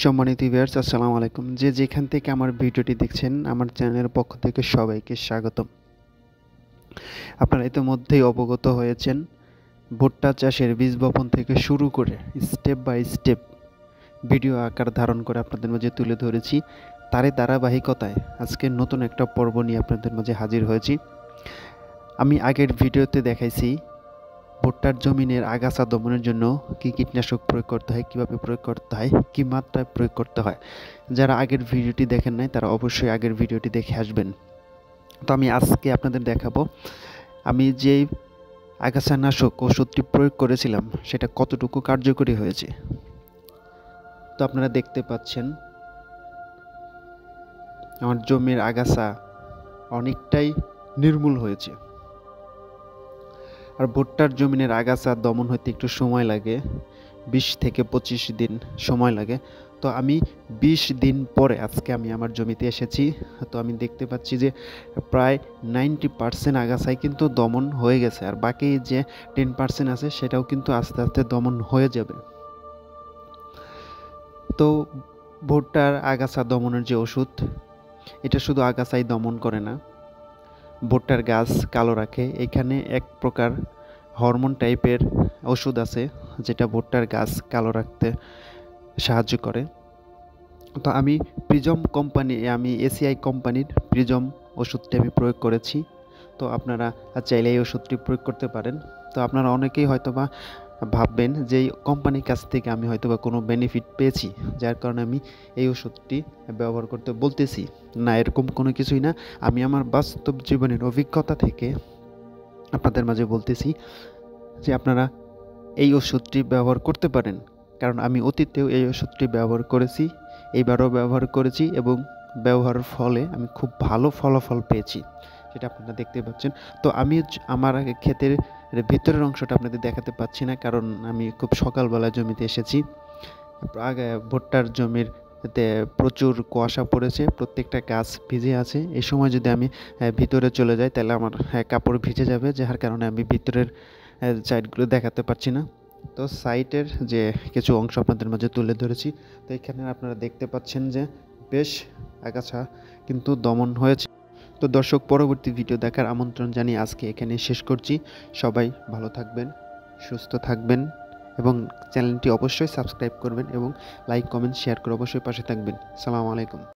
সম্মানিত ভিউয়ার্স, আসসালামু আলাইকুম। যে যেখান থেকে আমার ভিডিওটি দেখছেন, আমার চ্যানেলের পক্ষ থেকে সবাইকে স্বাগতম। আপনারা ইতিমধ্যেই অবগত হয়েছেন, ভুট্টা চাষের বীজ বপন থেকে শুরু করে স্টেপ বাই স্টেপ ভিডিও আকার ধারণ করে আপনাদের মাঝে তুলে ধরেছি। তারই ধারাবাহিকতায় আজকে নতুন একটা পর্ব নিয়ে আপনাদের মাঝে হাজির হয়েছি। আমি আগের ভিডিওতে দেখাইছি ভুট্টার জমিনের আগাছা দমনের জন্য কী কীটনাশক প্রয়োগ করতে হয়, কীভাবে প্রয়োগ করতে হয়, কী মাত্রায় প্রয়োগ করতে হয়। যারা আগের ভিডিওটি দেখেন নাই তারা অবশ্যই আগের ভিডিওটি দেখে আসবেন। তো আমি আজকে আপনাদের দেখাবো আমি যেই আগাছানাশক ওষুধটি প্রয়োগ করেছিলাম সেটা কতটুকু কার্যকরী হয়েছে। তো আপনারা দেখতে পাচ্ছেন আমার জমির আগাছা অনেকটাই নির্মূল হয়েছে। আর ভুট্টার জমিনের আগাছা দমন হতে একটু সময় লাগে, 20 থেকে 25 দিন সময় লাগে। তো আমি 20 দিন পরে আজকে আমি আমার জমিতে এসেছি। তো আমি দেখতে পাচ্ছি যে প্রায় 90% আগাছাই কিন্তু দমন হয়ে গেছে, আর বাকি যে 10% আছে সেটাও কিন্তু আস্তে আস্তে দমন হয়ে যাবে। তো ভুট্টার আগাছা দমনের যে ওষুধ, এটা শুধু আগাছাই দমন করে না, ভুট্টার গাছ কালো রাখে। এখানে এক প্রকার হরমোন টাইপের ওষুধ আছে যেটা ভুট্টার গাছ কালো রাখতে সাহায্য করে। তো আমি এসিআই কোম্পানির প্রিজম ওষুধটি আমি প্রয়োগ করেছি। তো আপনারা চাইলে এই ওষুধটি প্রয়োগ করতে পারেন। তো আপনারা অনেকেই হয়তোবা ভাববেন যে এই কোম্পানির কাছ থেকে আমি হয়তোবা কোনো বেনিফিট পেয়েছি যার কারণে আমি এই ওষুধটি ব্যবহার করতে বলতেছি। না, এরকম কোনো কিছুই না। আমি আমার বাস্তব জীবনের অভিজ্ঞতা থেকে আপনাদের মাঝে বলতেছি যে আপনারা এই ওষুধটি ব্যবহার করতে পারেন, কারণ আমি অতীতেও এই ওষুধটি ব্যবহার করেছি, এইবারও ব্যবহার করেছি এবং ব্যবহারের ফলে আমি খুব ভালো ফলাফল পেয়েছি, সেটা আপনারা দেখতে পাচ্ছেন। তো আমি আমার ক্ষেতের ভিতরের অংশটা আপনাদের দেখাতে পাচ্ছি না, কারণ আমি খুব সকালবেলা জমিতে এসেছি। আগে ভুট্টার জমির প্রচুর কুয়াশা পড়েছে, প্রত্যেকটা গাছ ভিজে আছে। এই সময় যদি আমি ভিতরে চলে যাই তাহলে আমার কাপড় ভিজে যাবে, যার কারণে আমি ভিতরের সাইডগুলো দেখাতে পারছি না। তো সাইটের যে কিছু অংশ আপনাদের মাঝে তুলে ধরেছি। তো এখানে আপনারা দেখতে পাচ্ছেন যে বেশ আগাছা কিন্তু দমন হয়েছে। তো দর্শক, পরবর্তী ভিডিও দেখার আমন্ত্রণ জানিয়ে আজকে এখানে শেষ করছি। সবাই ভালো থাকবেন, সুস্থ থাকবেন এবং চ্যানেলটি অবশ্যই সাবস্ক্রাইব করবেন এবং লাইক, কমেন্ট, শেয়ার করে অবশ্যই পাশে থাকবেন। আসসালামু আলাইকুম।